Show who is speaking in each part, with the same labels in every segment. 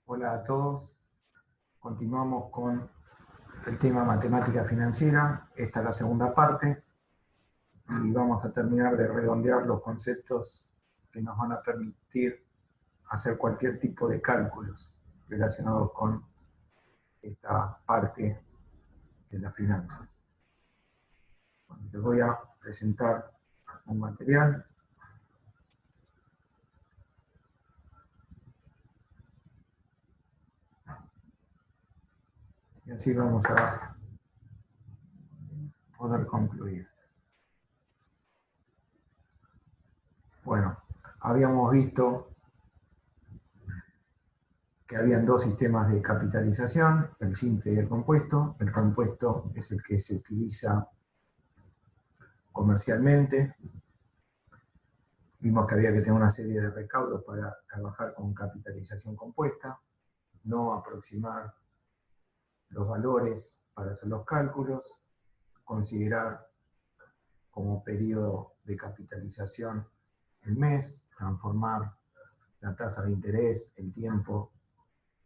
Speaker 1: Hola a todos. Continuamos con el tema matemática financiera. Esta es la segunda parte y vamos a terminar de redondear los conceptos que nos van a permitir hacer cualquier tipo de cálculos relacionados con esta parte de las finanzas. Bueno, les voy a presentar un material. Y así vamos a poder concluir. Bueno, habíamos visto que habían dos sistemas de capitalización, el simple y el compuesto. El compuesto es el que se utiliza comercialmente. Vimos que había que tener una serie de recaudos para trabajar con capitalización compuesta, no aproximar los valores para hacer los cálculos, considerar como periodo de capitalización el mes, transformar la tasa de interés, el tiempo,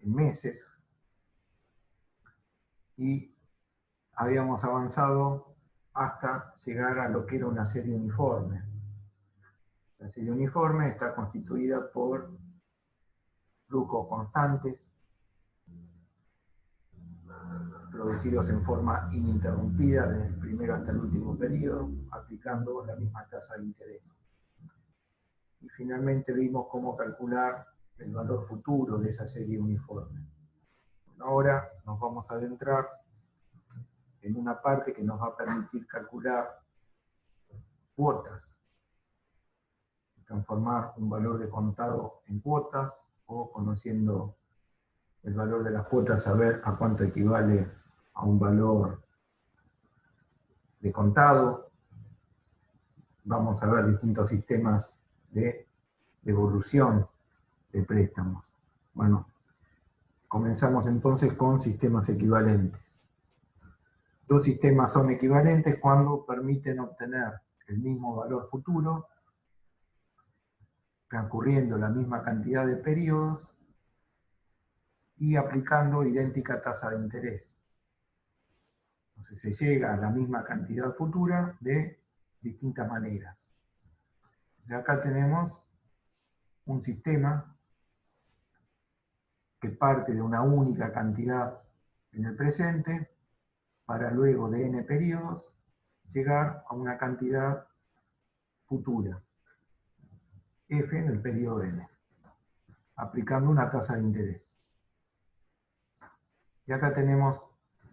Speaker 1: en meses, y habíamos avanzado hasta llegar a lo que era una serie uniforme. La serie uniforme está constituida por flujos constantes, producidos en forma ininterrumpida desde el primero hasta el último periodo, aplicando la misma tasa de interés. Y finalmente vimos cómo calcular el valor futuro de esa serie uniforme. Ahora nos vamos a adentrar en una parte que nos va a permitir calcular cuotas, transformar un valor de contado en cuotas, o conociendo el valor de las cuotas, saber a cuánto equivale a un valor de contado. Vamos a ver distintos sistemas de devolución de préstamos. Bueno, comenzamos entonces con sistemas equivalentes. Dos sistemas son equivalentes cuando permiten obtener el mismo valor futuro, transcurriendo la misma cantidad de periodos y aplicando idéntica tasa de interés. Entonces se llega a la misma cantidad futura de distintas maneras. Entonces acá tenemos un sistema que parte de una única cantidad en el presente para luego de n periodos llegar a una cantidad futura, f en el periodo n, aplicando una tasa de interés. Y acá tenemos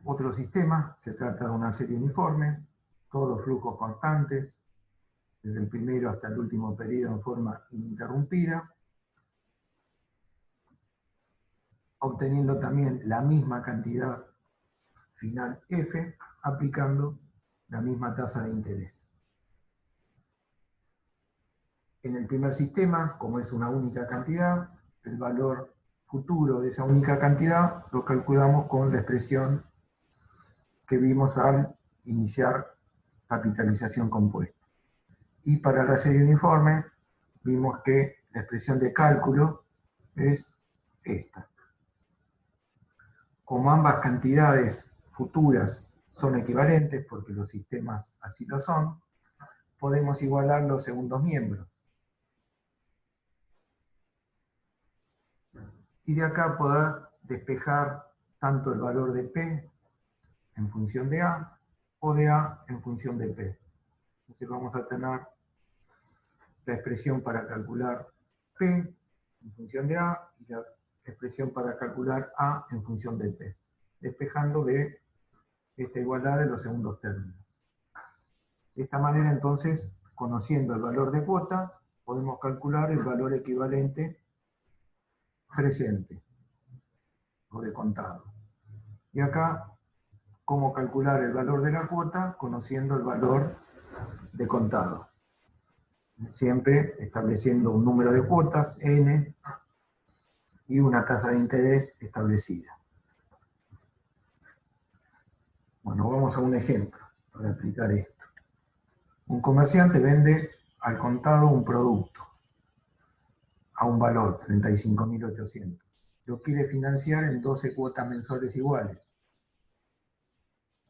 Speaker 1: otro sistema, se trata de una serie uniforme, todos flujos constantes, desde el primero hasta el último periodo en forma ininterrumpida, obteniendo también la misma cantidad final f, aplicando la misma tasa de interés. En el primer sistema, como es una única cantidad, el valor futuro de esa única cantidad lo calculamos con la expresión que vimos al iniciar capitalización compuesta. Y para la serie uniforme, vimos que la expresión de cálculo es esta. Como ambas cantidades futuras son equivalentes, porque los sistemas así lo son, podemos igualar los segundos miembros. Y de acá poder despejar tanto el valor de P en función de A, o de A en función de P. Entonces vamos a tener la expresión para calcular P en función de A, y la expresión para calcular A en función de P, despejando de esta igualdad de los segundos términos. De esta manera, entonces, conociendo el valor de cuota, podemos calcular el valor equivalente presente, o de contado. Y acá, cómo calcular el valor de la cuota, conociendo el valor de contado. Siempre estableciendo un número de cuotas, n, y una tasa de interés establecida. Bueno, vamos a un ejemplo para explicar esto. Un comerciante vende al contado un producto a un valor, 35.800. lo quiere financiar en 12 cuotas mensuales iguales.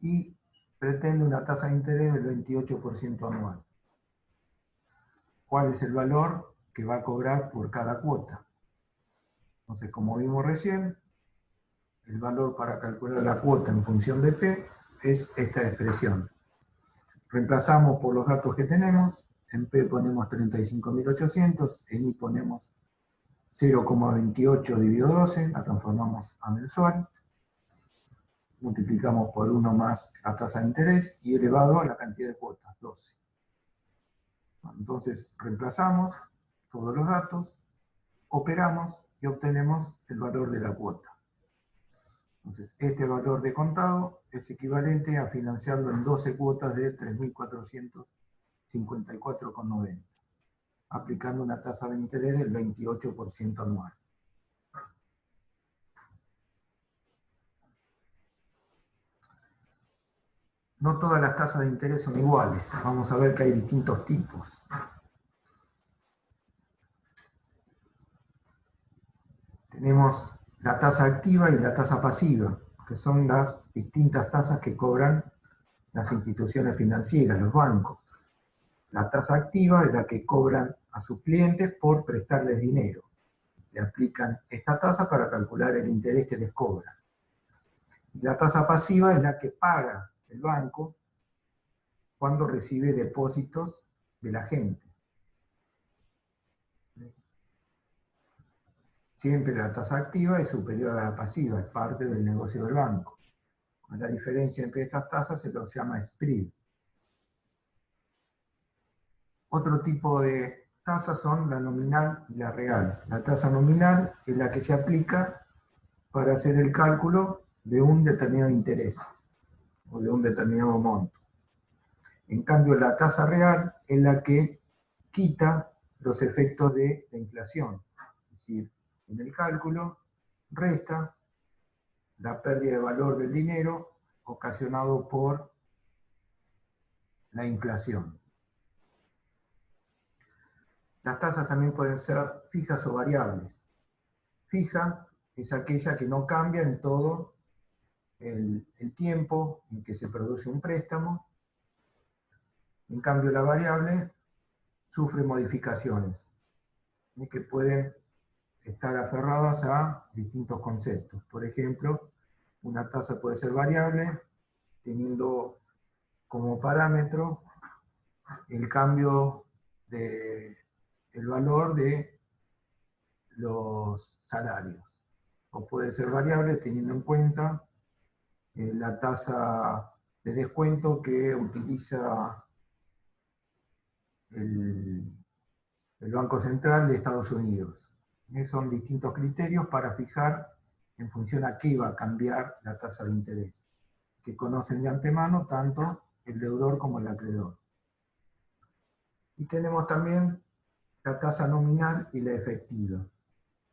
Speaker 1: Y pretende una tasa de interés del 28% anual. ¿Cuál es el valor que va a cobrar por cada cuota? Entonces, como vimos recién, el valor para calcular la cuota en función de P es esta expresión. Reemplazamos por los datos que tenemos. En P ponemos 35.800, en I ponemos 0,28 dividido 12, la transformamos a mensual. Multiplicamos por 1 más la tasa de interés y elevado a la cantidad de cuotas, 12. Entonces reemplazamos todos los datos, operamos y obtenemos el valor de la cuota. Entonces este valor de contado es equivalente a financiarlo en 12 cuotas de 3.454,90, aplicando una tasa de interés del 28% anual. No todas las tasas de interés son iguales. Vamos a ver que hay distintos tipos. Tenemos la tasa activa y la tasa pasiva, que son las distintas tasas que cobran las instituciones financieras, los bancos. La tasa activa es la que cobran a sus clientes por prestarles dinero. Le aplican esta tasa para calcular el interés que les cobran. La tasa pasiva es la que paga el banco cuando recibe depósitos de la gente. Siempre la tasa activa es superior a la pasiva, es parte del negocio del banco. La diferencia entre estas tasas se los llama spread. Otro tipo de tasas son la nominal y la real. La tasa nominal es la que se aplica para hacer el cálculo de un determinado interés o de un determinado monto. En cambio, la tasa real es la que quita los efectos de la inflación. Es decir, en el cálculo resta la pérdida de valor del dinero ocasionado por la inflación. Las tasas también pueden ser fijas o variables. Fija es aquella que no cambia en todo el tiempo en que se produce un préstamo. En cambio, la variable sufre modificaciones que pueden estar aferradas a distintos conceptos. Por ejemplo, una tasa puede ser variable teniendo como parámetro el cambio del valor de los salarios. O puede ser variable teniendo en cuenta la tasa de descuento que utiliza el Banco Central de Estados Unidos. Son distintos criterios para fijar en función a qué va a cambiar la tasa de interés, que conocen de antemano tanto el deudor como el acreedor. Y tenemos también la tasa nominal y la efectiva.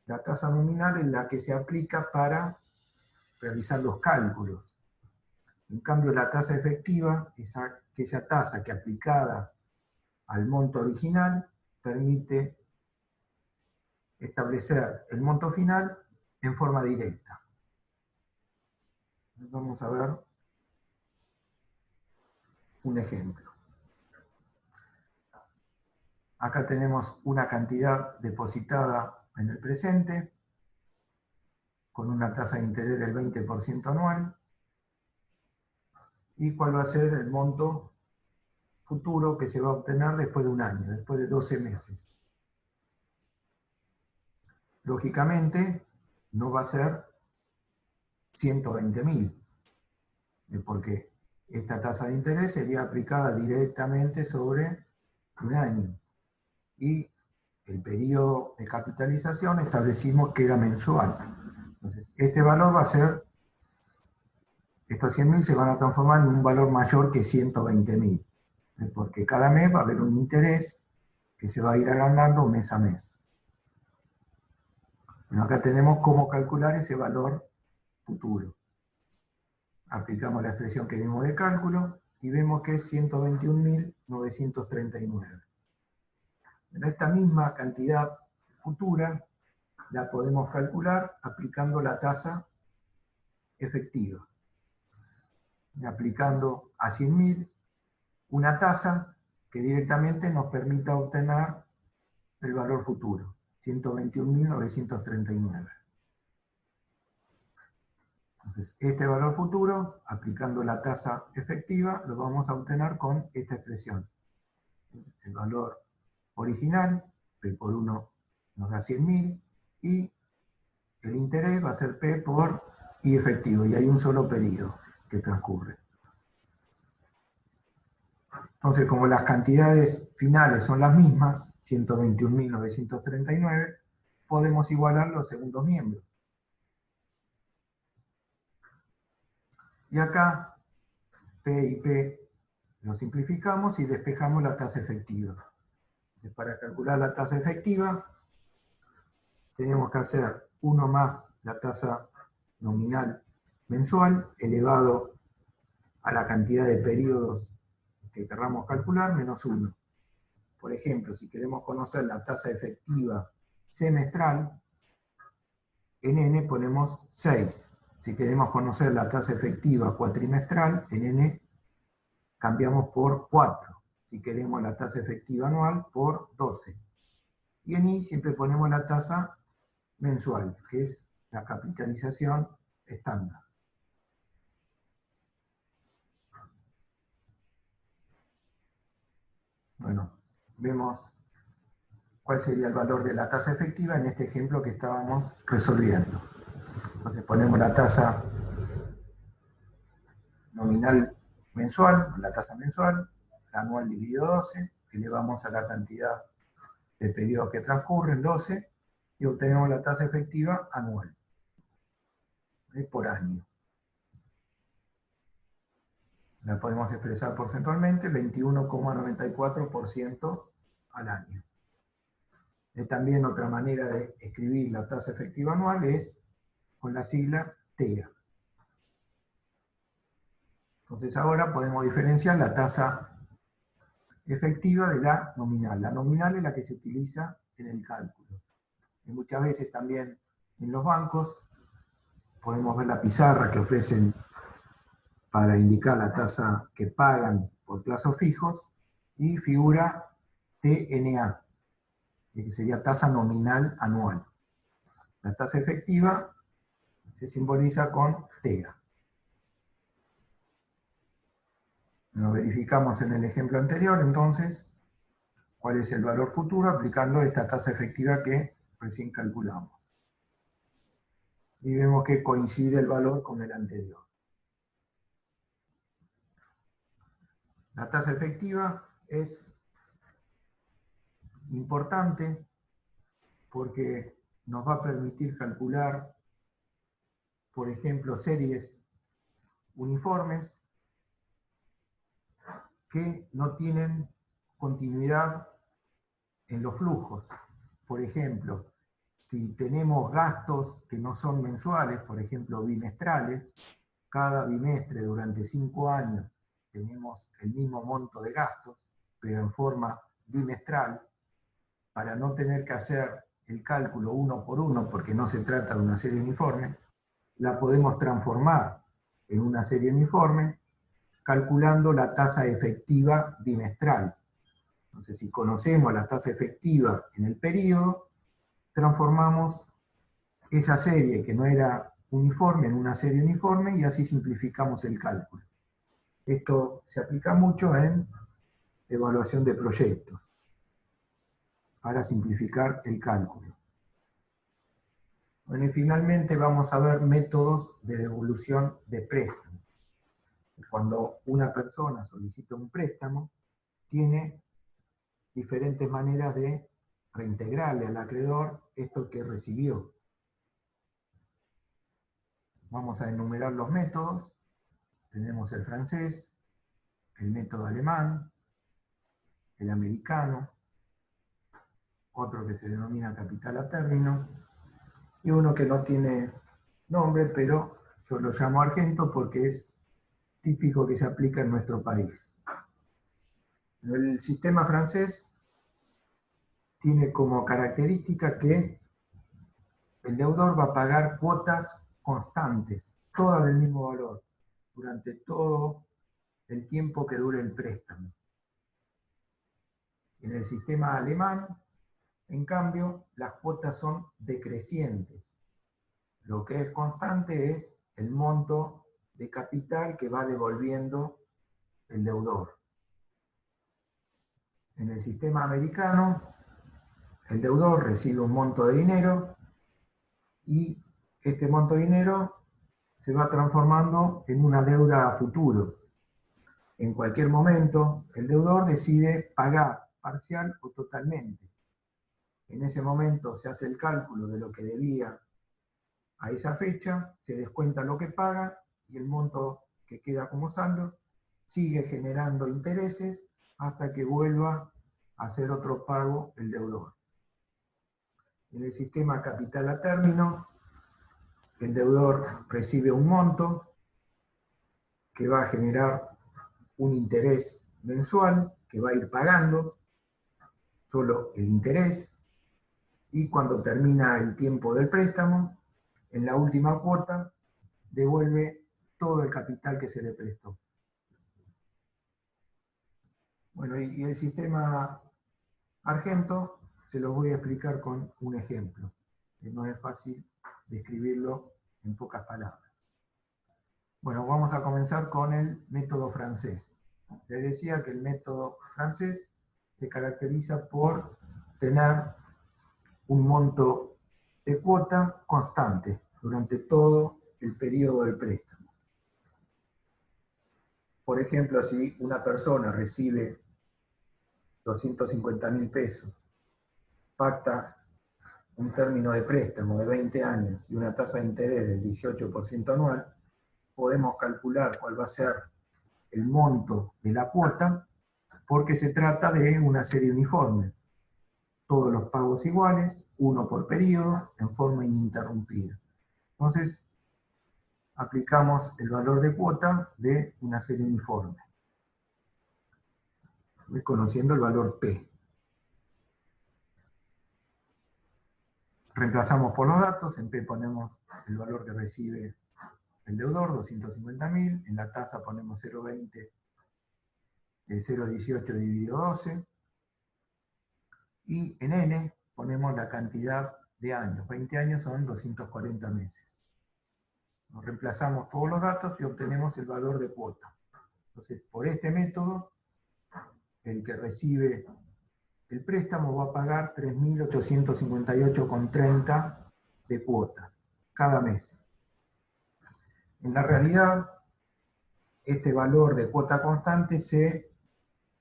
Speaker 1: La tasa nominal es la que se aplica para realizar los cálculos. En cambio, la tasa efectiva es aquella tasa que aplicada al monto original permite establecer el monto final en forma directa. Vamos a ver un ejemplo. Acá tenemos una cantidad depositada en el presente con una tasa de interés del 20% anual. ¿Y cuál va a ser el monto futuro que se va a obtener después de un año, después de 12 meses? Lógicamente, no va a ser 120.000, porque esta tasa de interés sería aplicada directamente sobre un año. Y el periodo de capitalización establecimos que era mensual. Entonces, este valor va a ser, estos 100.000 se van a transformar en un valor mayor que 120.000, porque cada mes va a haber un interés que se va a ir agrandando mes a mes. Bueno, acá tenemos cómo calcular ese valor futuro. Aplicamos la expresión que vimos de cálculo y vemos que es 121.939. Pero esta misma cantidad futura la podemos calcular aplicando la tasa efectiva. Y aplicando a 100.000 una tasa que directamente nos permita obtener el valor futuro, 121.939. Entonces, este valor futuro, aplicando la tasa efectiva, lo vamos a obtener con esta expresión. El valor original, P por 1 nos da 100.000, y el interés va a ser P por I efectivo, y hay un solo periodo que transcurre. Entonces, como las cantidades finales son las mismas, 121.939, podemos igualar los segundos miembros. Y acá, P y P lo simplificamos y despejamos la tasa efectiva. Entonces, para calcular la tasa efectiva, tenemos que hacer 1 más la tasa nominal mensual elevado a la cantidad de periodos que querramos calcular, menos 1. Por ejemplo, si queremos conocer la tasa efectiva semestral, en N ponemos 6. Si queremos conocer la tasa efectiva cuatrimestral, en N cambiamos por 4. Si queremos la tasa efectiva anual, por 12. Y en I siempre ponemos la tasa mensual, que es la capitalización estándar. Bueno, vemos cuál sería el valor de la tasa efectiva en este ejemplo que estábamos resolviendo. Entonces ponemos la tasa nominal mensual, la tasa mensual, la anual dividido 12, elevamos a la cantidad de periodos que transcurren, 12, y obtenemos la tasa efectiva anual, por año. La podemos expresar porcentualmente, 21,94% al año. También otra manera de escribir la tasa efectiva anual es con la sigla TEA. Entonces ahora podemos diferenciar la tasa efectiva de la nominal. La nominal es la que se utiliza en el cálculo. Y muchas veces también en los bancos podemos ver la pizarra que ofrecen para indicar la tasa que pagan por plazos fijos, y figura TNA, que sería tasa nominal anual. La tasa efectiva se simboliza con TEA. Lo verificamos en el ejemplo anterior, entonces, cuál es el valor futuro aplicando esta tasa efectiva que recién calculamos. Y vemos que coincide el valor con el anterior. La tasa efectiva es importante porque nos va a permitir calcular, por ejemplo, series uniformes que no tienen continuidad en los flujos. Por ejemplo, si tenemos gastos que no son mensuales, por ejemplo bimestrales, cada bimestre durante 5 años tenemos el mismo monto de gastos, pero en forma bimestral, para no tener que hacer el cálculo uno por uno, porque no se trata de una serie uniforme, la podemos transformar en una serie uniforme calculando la tasa efectiva bimestral. Entonces, si conocemos la tasa efectiva en el periodo, transformamos esa serie que no era uniforme en una serie uniforme y así simplificamos el cálculo. Esto se aplica mucho en evaluación de proyectos, para simplificar el cálculo. Bueno, y finalmente vamos a ver métodos de devolución de préstamo. Cuando una persona solicita un préstamo, tiene diferentes maneras de reintegrarle al acreedor esto que recibió. Vamos a enumerar los métodos. Tenemos el francés, el método alemán, el americano, otro que se denomina capital a término, y uno que no tiene nombre, pero yo lo llamo argento porque es típico que se aplica en nuestro país. El sistema francés tiene como característica que el deudor va a pagar cuotas constantes, todas del mismo valor, durante todo el tiempo que dure el préstamo. En el sistema alemán, en cambio, las cuotas son decrecientes. Lo que es constante es el monto de capital que va devolviendo el deudor. En el sistema americano, el deudor recibe un monto de dinero y este monto de dinero se va transformando en una deuda a futuro. En cualquier momento, el deudor decide pagar parcial o totalmente. En ese momento se hace el cálculo de lo que debía a esa fecha, se descuenta lo que paga y el monto que queda como saldo sigue generando intereses hasta que vuelva a hacer otro pago el deudor. En el sistema capital a término, el deudor recibe un monto que va a generar un interés mensual que va a ir pagando solo el interés, y cuando termina el tiempo del préstamo, en la última cuota devuelve todo el capital que se le prestó. Bueno, y el sistema argento se los voy a explicar con un ejemplo, que no es fácil describirlo en pocas palabras. Bueno, vamos a comenzar con el método francés. Les decía que el método francés se caracteriza por tener un monto de cuota constante durante todo el periodo del préstamo. Por ejemplo, si una persona recibe 250.000 pesos, pacta un término de préstamo de 20 años y una tasa de interés del 18% anual, podemos calcular cuál va a ser el monto de la cuota, porque se trata de una serie uniforme. Todos los pagos iguales, uno por periodo, en forma ininterrumpida. Entonces, aplicamos el valor de cuota de una serie uniforme, conociendo el valor P. Reemplazamos por los datos, en P ponemos el valor que recibe el deudor, 250.000, en la tasa ponemos 0,20, 0,18 dividido 12, y en N ponemos la cantidad de años, 20 años son 240 meses. Nos reemplazamos todos los datos y obtenemos el valor de cuota. Entonces, por este método, el que recibe el préstamo va a pagar 3.858,30 de cuota cada mes. En la realidad, este valor de cuota constante se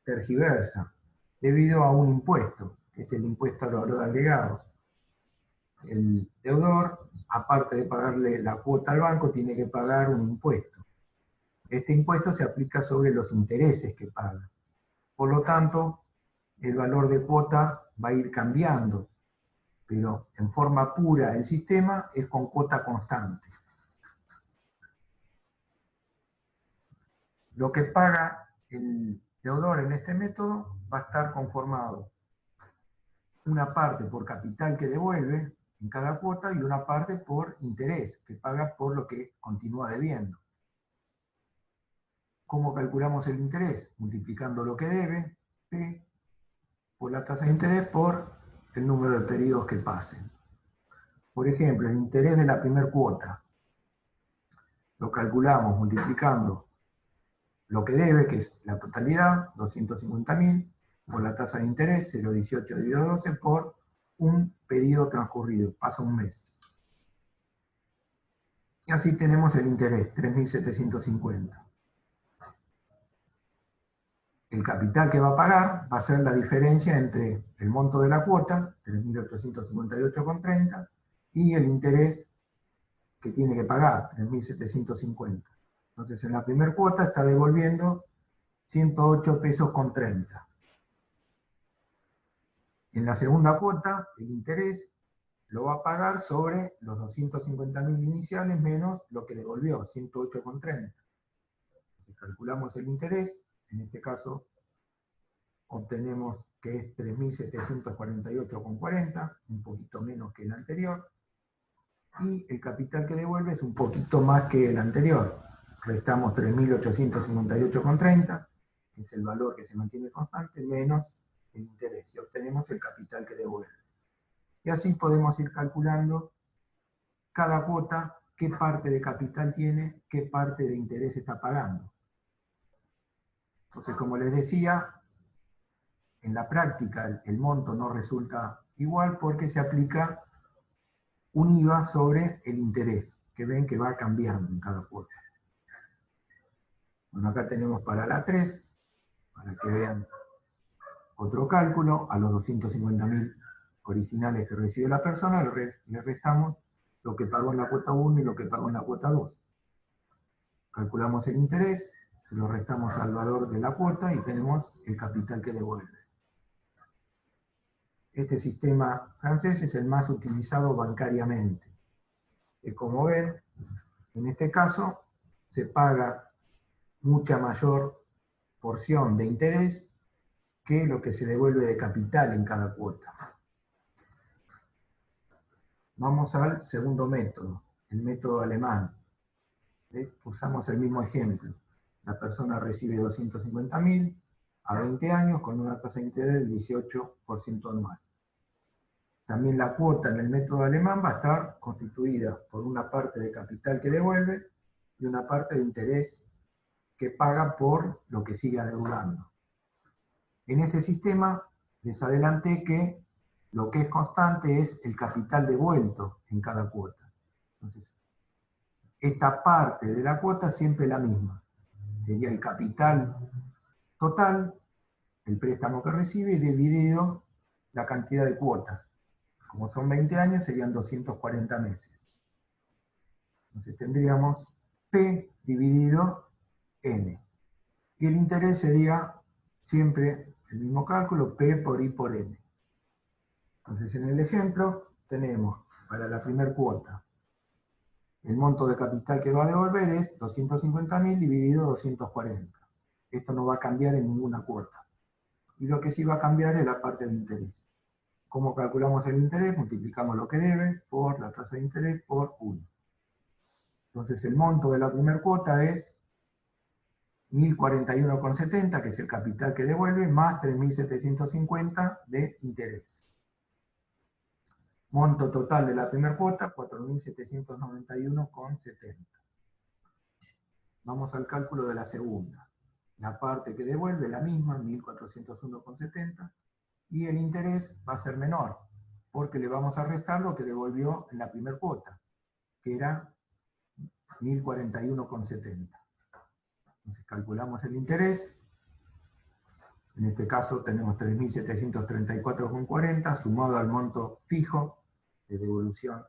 Speaker 1: tergiversa debido a un impuesto, que es el impuesto al valor agregado. El deudor, aparte de pagarle la cuota al banco, tiene que pagar un impuesto. Este impuesto se aplica sobre los intereses que paga. Por lo tanto, el valor de cuota va a ir cambiando, pero en forma pura el sistema es con cuota constante. Lo que paga el deudor en este método va a estar conformado una parte por capital que devuelve en cada cuota y una parte por interés que paga por lo que continúa debiendo. ¿Cómo calculamos el interés? Multiplicando lo que debe, P, por la tasa de interés por el número de periodos que pasen. Por ejemplo, el interés de la primera cuota lo calculamos multiplicando lo que debe, que es la totalidad, 250.000, por la tasa de interés, 0,18 dividido 12, por un periodo transcurrido, pasa un mes. Y así tenemos el interés, 3.750. El capital que va a pagar va a ser la diferencia entre el monto de la cuota, 3.858,30, y el interés que tiene que pagar, 3.750. Entonces, en la primera cuota está devolviendo 108 pesos con 30. En la segunda cuota, el interés lo va a pagar sobre los 250.000 iniciales menos lo que devolvió, 108,30. Si calculamos el interés, en este caso obtenemos que es 3.748,40, un poquito menos que el anterior. y el capital que devuelve es un poquito más que el anterior. Restamos 3.858,30, que es el valor que se mantiene constante, menos el interés, y obtenemos el capital que devuelve. Y así podemos ir calculando cada cuota, qué parte de capital tiene, qué parte de interés está pagando. Entonces, como les decía, en la práctica el monto no resulta igual porque se aplica un IVA sobre el interés, que ven que va cambiando en cada cuota. Bueno, acá tenemos para la 3, para que vean otro cálculo, a los 250.000 originales que recibe la persona, le restamos lo que pagó en la cuota 1 y lo que pagó en la cuota 2. Calculamos el interés, se lo restamos al valor de la cuota y tenemos el capital que devuelve. Este sistema francés es el más utilizado bancariamente. Como ven, en este caso se paga mucha mayor porción de interés que lo que se devuelve de capital en cada cuota. Vamos al segundo método, el método alemán. Usamos el mismo ejemplo. La persona recibe 250.000 a 20 años con una tasa de interés del 18% anual. También la cuota en el método alemán va a estar constituida por una parte de capital que devuelve y una parte de interés que paga por lo que sigue adeudando. En este sistema les adelanté que lo que es constante es el capital devuelto en cada cuota. Entonces, esta parte de la cuota siempre es la misma. Sería el capital total, el préstamo que recibe, dividido la cantidad de cuotas. Como son 20 años, serían 240 meses. Entonces tendríamos P dividido N. Y el interés sería siempre el mismo cálculo, P por I por N. Entonces en el ejemplo tenemos para la primera cuota el monto de capital que va a devolver es 250.000 dividido 240. Esto no va a cambiar en ninguna cuota. Y lo que sí va a cambiar es la parte de interés. ¿Cómo calculamos el interés? Multiplicamos lo que debe por la tasa de interés por 1. Entonces el monto de la primera cuota es 1.041,70, que es el capital que devuelve, más 3.750 de interés. Monto total de la primera cuota, 4.791,70. Vamos al cálculo de la segunda. La parte que devuelve la misma, 1.401,70, y el interés va a ser menor, porque le vamos a restar lo que devolvió en la primera cuota, que era 1.041,70. Entonces calculamos el interés. En este caso tenemos 3.734,40 sumado al monto fijo de devolución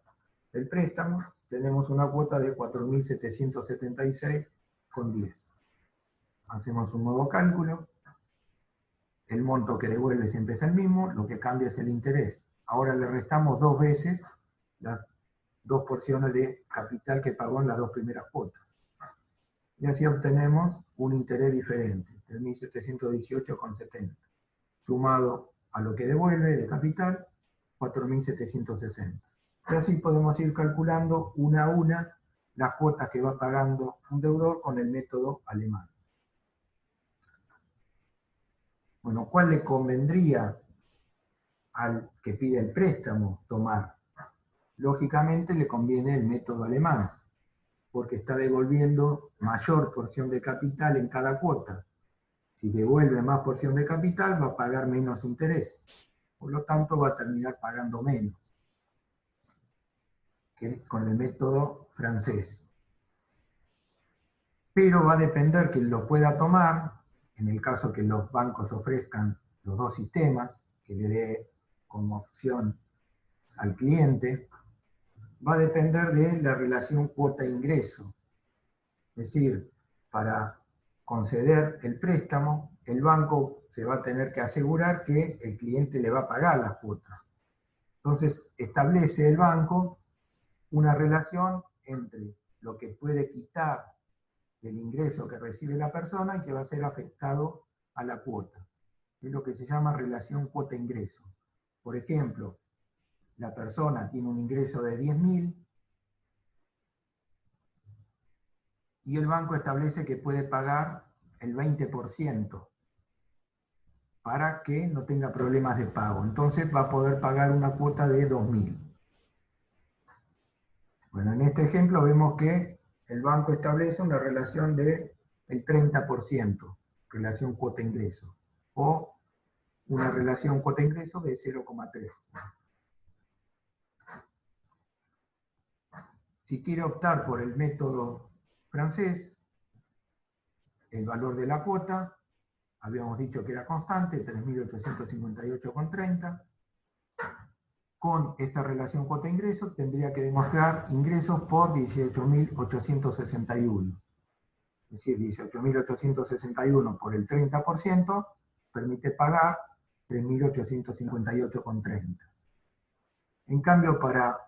Speaker 1: del préstamo. Tenemos una cuota de 4.776,10. Hacemos un nuevo cálculo. El monto que devuelve siempre es el mismo, lo que cambia es el interés. Ahora le restamos dos veces las dos porciones de capital que pagó en las dos primeras cuotas. Y así obtenemos un interés diferente, 3.718,70, sumado a lo que devuelve de capital, 4.760. Y así podemos ir calculando una a una las cuotas que va pagando un deudor con el método alemán. Bueno, ¿cuál le convendría al que pide el préstamo tomar? Lógicamente le conviene el método alemán, porque está devolviendo mayor porción de capital en cada cuota. Si devuelve más porción de capital, va a pagar menos interés. Por lo tanto, va a terminar pagando menos que con el método francés. Pero va a depender quien lo pueda tomar, en el caso que los bancos ofrezcan los dos sistemas, que le dé como opción al cliente, va a depender de la relación cuota-ingreso. Es decir, para conceder el préstamo, el banco se va a tener que asegurar que el cliente le va a pagar las cuotas. Entonces, establece el banco una relación entre lo que puede quitar del ingreso que recibe la persona y que va a ser afectado a la cuota. Es lo que se llama relación cuota-ingreso. Por ejemplo, la persona tiene un ingreso de 10.000 y el banco establece que puede pagar el 20% para que no tenga problemas de pago. Entonces va a poder pagar una cuota de 2.000. Bueno, en este ejemplo vemos que el banco establece una relación del 30%, relación cuota-ingreso, o una relación cuota-ingreso de 0,3. Si quiere optar por el método francés, el valor de la cuota, habíamos dicho que era constante, 3.858,30. Con esta relación cuota-ingreso tendría que demostrar ingresos por 18.861. Es decir, 18.861 por el 30% permite pagar 3.858,30. En cambio, para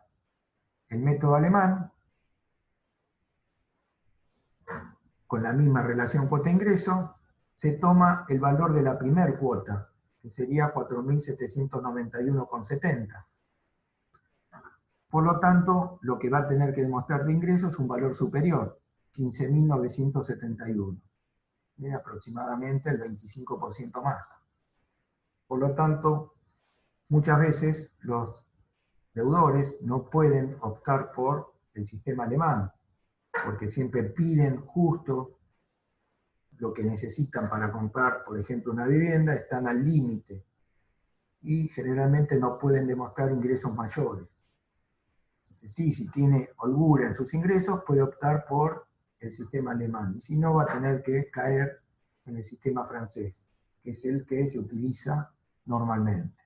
Speaker 1: el método alemán, con la misma relación cuota-ingreso, se toma el valor de la primer cuota, que sería 4.791,70. Por lo tanto, lo que va a tener que demostrar de ingreso es un valor superior, 15.971. Aproximadamente el 25% más. Por lo tanto, muchas veces los deudores no pueden optar por el sistema alemán, porque siempre piden justo lo que necesitan para comprar, por ejemplo, una vivienda, están al límite y generalmente no pueden demostrar ingresos mayores. Entonces, sí, si tiene holgura en sus ingresos, puede optar por el sistema alemán, y si no, va a tener que caer en el sistema francés, que es el que se utiliza normalmente.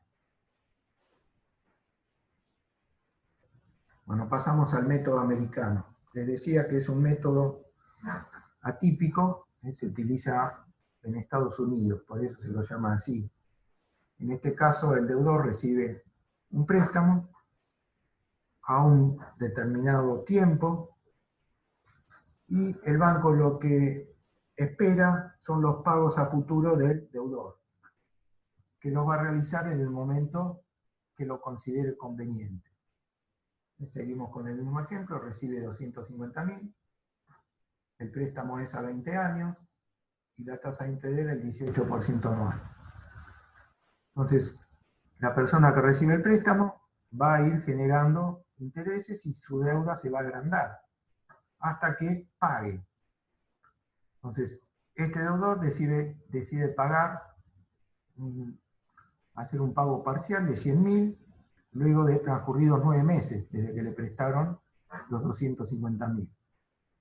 Speaker 1: Bueno, pasamos al método americano. Les decía que es un método atípico, se utiliza en Estados Unidos, por eso se lo llama así. En este caso, el deudor recibe un préstamo a un determinado tiempo y el banco lo que espera son los pagos a futuro del deudor, que los va a realizar en el momento que lo considere conveniente. Seguimos con el mismo ejemplo, recibe 250.000, el préstamo es a 20 años y la tasa de interés del 18% anual. Entonces, la persona que recibe el préstamo va a ir generando intereses y su deuda se va a agrandar hasta que pague. Entonces, este deudor decide pagar, hacer un pago parcial de 100.000 luego de transcurridos 9 meses desde que le prestaron los 250.000.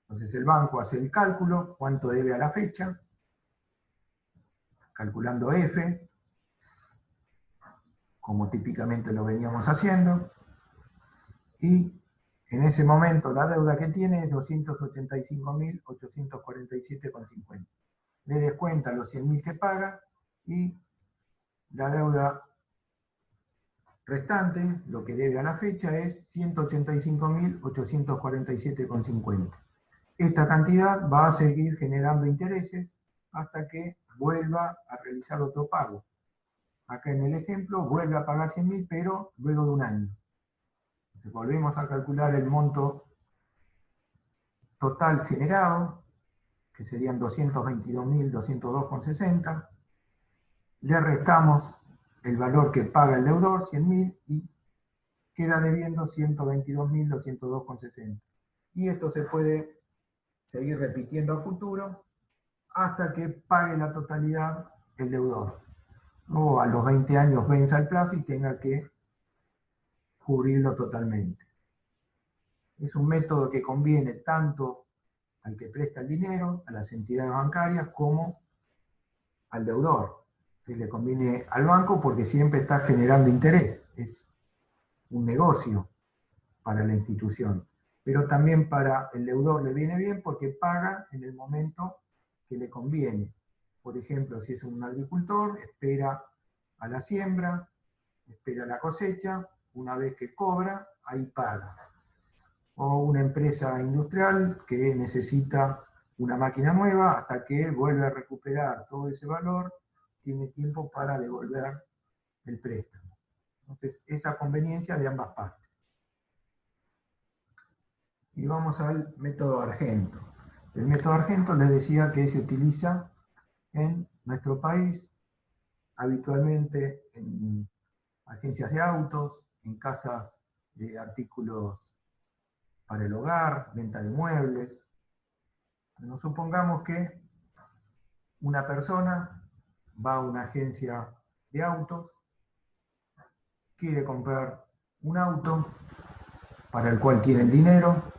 Speaker 1: Entonces el banco hace el cálculo, cuánto debe a la fecha, calculando F, como típicamente lo veníamos haciendo, y en ese momento la deuda que tiene es 285.847,50. Le descuenta los 100.000 que paga y la deuda restante, lo que debe a la fecha, es 185.847,50. Esta cantidad va a seguir generando intereses hasta que vuelva a realizar otro pago. Acá en el ejemplo vuelve a pagar 100.000, pero luego de un año. Entonces volvemos a calcular el monto total generado, que serían 222.202,60. Le restamos el valor que paga el deudor, 100.000, y queda debiendo 122.202,60. Y esto se puede seguir repitiendo a futuro hasta que pague la totalidad el deudor. O a los 20 años venza el plazo y tenga que cubrirlo totalmente. Es un método que conviene tanto al que presta el dinero, a las entidades bancarias, como al deudor. Que le conviene al banco porque siempre está generando interés. Es un negocio para la institución. Pero también para el deudor le viene bien porque paga en el momento que le conviene. Por ejemplo, si es un agricultor, espera a la siembra, espera la cosecha, una vez que cobra, ahí paga. O una empresa industrial que necesita una máquina nueva, hasta que vuelve a recuperar todo ese valor, tiene tiempo para devolver el préstamo. Entonces, esa conveniencia de ambas partes. Y vamos al método Argento. El método Argento les decía que se utiliza en nuestro país habitualmente en agencias de autos, en casas de artículos para el hogar, venta de muebles. Nos supongamos que una persona va a una agencia de autos, quiere comprar un auto para el cual quiere el dinero,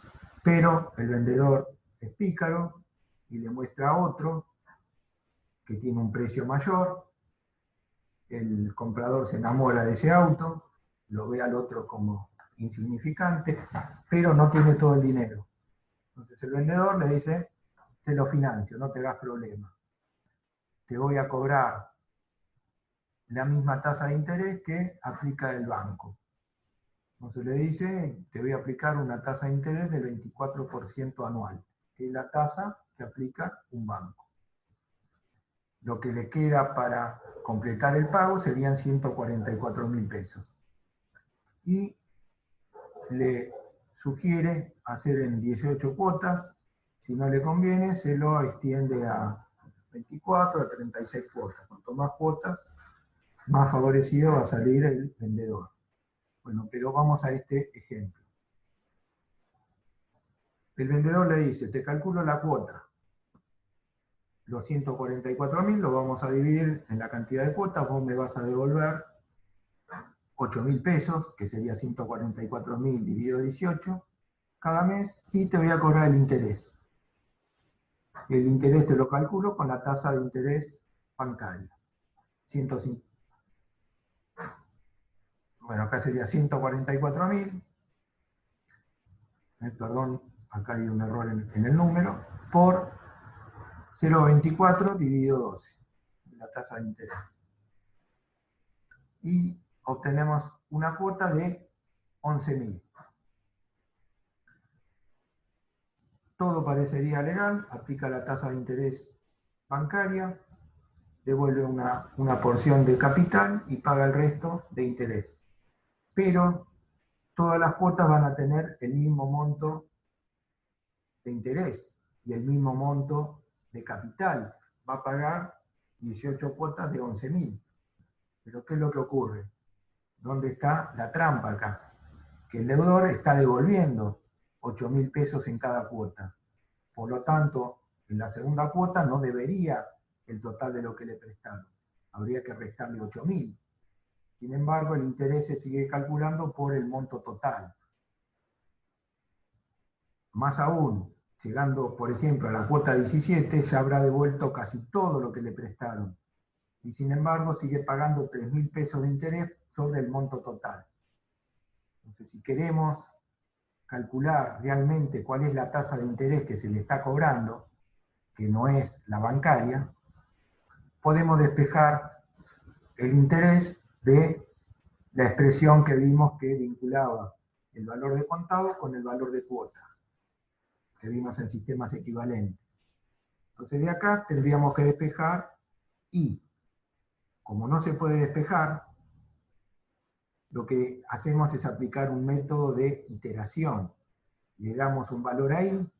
Speaker 1: pero el vendedor es pícaro y le muestra otro que tiene un precio mayor. El comprador se enamora de ese auto, lo ve al otro como insignificante, pero no tiene todo el dinero. Entonces el vendedor le dice, te lo financio, no te hagas problema. Te voy a cobrar la misma tasa de interés que aplica el banco. Entonces le dice, te voy a aplicar una tasa de interés del 24% anual, que es la tasa que aplica un banco. Lo que le queda para completar el pago serían 144.000 pesos. Y le sugiere hacer en 18 cuotas, si no le conviene, se lo extiende a 24, a 36 cuotas. Cuanto más cuotas, más favorecido va a salir el vendedor. Bueno, pero vamos a este ejemplo. El vendedor le dice, te calculo la cuota. Los 144.000 lo vamos a dividir en la cantidad de cuotas, vos me vas a devolver 8.000 pesos, que sería 144.000 dividido 18, cada mes, y te voy a cobrar el interés. El interés te lo calculo con la tasa de interés bancaria. 105. Bueno, acá sería 144.000. Perdón, acá hay un error en el número, por 0,24 dividido 12, la tasa de interés. Y obtenemos una cuota de 11.000. Todo parecería legal, aplica la tasa de interés bancaria, devuelve una porción de capital y paga el resto de interés. Pero todas las cuotas van a tener el mismo monto de interés y el mismo monto de capital. Va a pagar 18 cuotas de 11.000. Pero ¿qué es lo que ocurre? ¿Dónde está la trampa acá? Que el deudor está devolviendo 8.000 pesos en cada cuota. Por lo tanto, en la segunda cuota no debería el total de lo que le prestaron. Habría que restarle 8.000. Sin embargo, el interés se sigue calculando por el monto total. Más aún, llegando, por ejemplo, a la cuota 17, ya habrá devuelto casi todo lo que le prestaron. Y sin embargo, sigue pagando 3.000 pesos de interés sobre el monto total. Entonces, si queremos calcular realmente cuál es la tasa de interés que se le está cobrando, que no es la bancaria, podemos despejar el interés de la expresión que vimos que vinculaba el valor de contado con el valor de cuota, que vimos en sistemas equivalentes. Entonces de acá tendríamos que despejar y, como no se puede despejar, lo que hacemos es aplicar un método de iteración. Le damos un valor ahí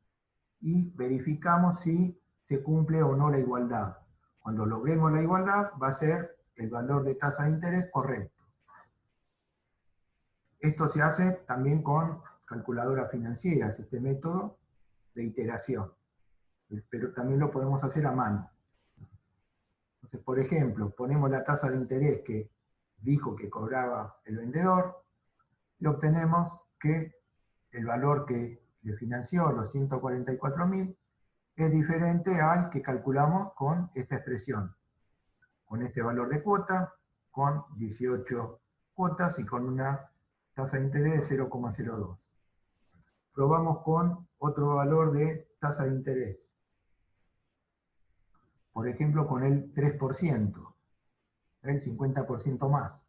Speaker 1: y verificamos si se cumple o no la igualdad. Cuando logremos la igualdad va a ser el valor de tasa de interés correcto. Esto se hace también con calculadoras financieras, este método de iteración. Pero también lo podemos hacer a mano. Entonces, por ejemplo, ponemos la tasa de interés que dijo que cobraba el vendedor y obtenemos que el valor que le financió, los 144.000, es diferente al que calculamos con esta expresión, con este valor de cuota, con 18 cuotas y con una tasa de interés de 0,02. Probamos con otro valor de tasa de interés, por ejemplo con el 3%, el 50% más.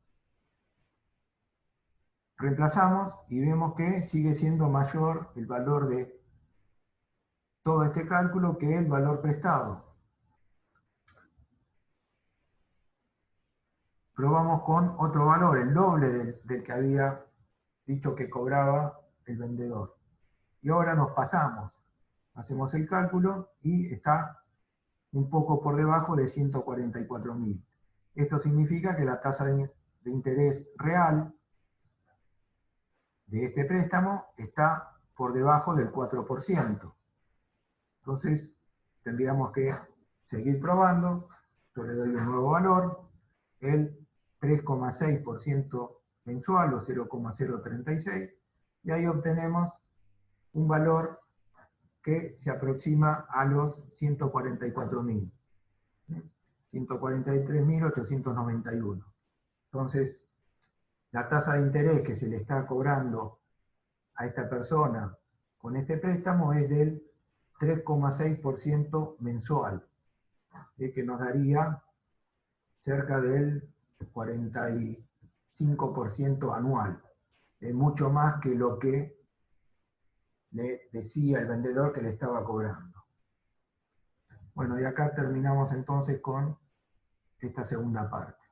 Speaker 1: Reemplazamos y vemos que sigue siendo mayor el valor de todo este cálculo que el valor prestado. Probamos con otro valor, el doble del que había dicho que cobraba el vendedor. Y ahora nos pasamos. Hacemos el cálculo y está un poco por debajo de 144.000. Esto significa que la tasa de interés real de este préstamo está por debajo del 4%. Entonces, tendríamos que seguir probando. Yo le doy un nuevo valor, el 3,6% mensual o 0,036, y ahí obtenemos un valor que se aproxima a los 144.000. 143.891. Entonces, la tasa de interés que se le está cobrando a esta persona con este préstamo es del 3,6% mensual, que nos daría cerca del 45% anual. Es mucho más que lo que le decía el vendedor que le estaba cobrando. Bueno, y acá terminamos entonces con esta segunda parte.